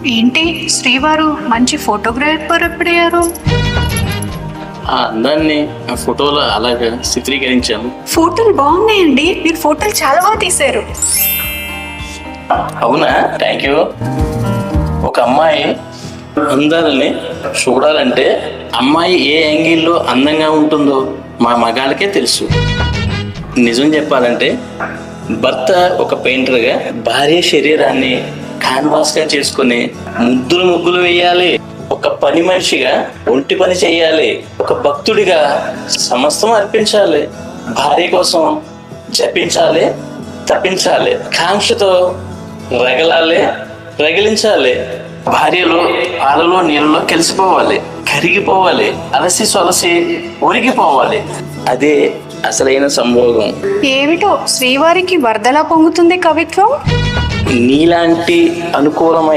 ఏంటి శ్రీవారు మంచి ఫోటోగ్రాఫర్ ఎప్పుడయ్యారు? ఆ అందాన్ని ఆ ఫోటోలో అలాగా చిత్రీకరించాను. ఫోటోలు బాగున్నాయండి, మీరు ఫోటోలు చాలా బాగా తీశారు. అవునా, థ్యాంక్ యూ. ఒక అమ్మాయి అందాలని చూడాలంటే అమ్మాయి ఏ యాంగిల్లో అందంగా ఉంటుందో మా మగాళ్ళకే తెలుసు. నిజం చెప్పాలంటే భర్త ఒక పెయింటర్గా భార్య శరీరాన్ని కాన్వాస్గా చేసుకుని ముగ్గులు వేయాలి. ఒక పని మనిషిగా ఒంటి పని చేయాలి. ఒక భక్తుడిగా సమస్తం అర్పించాలి. భార్య కోసం జపించాలి, తప్పించాలి. కాంక్షతో రగలాలి, రగిలించాలి. భార్యలో పాలలో నీళ్ళలో కలిసిపోవాలి, కరిగిపోవాలి, అలసి సొలసి ఒరిగిపోవాలి. అదే అసలైన సంభోగం. ఏమిటో శ్రీవారికి వరదలా పొంగుతుంది కవిత్వం. నీలాంటి అనుకూలమైన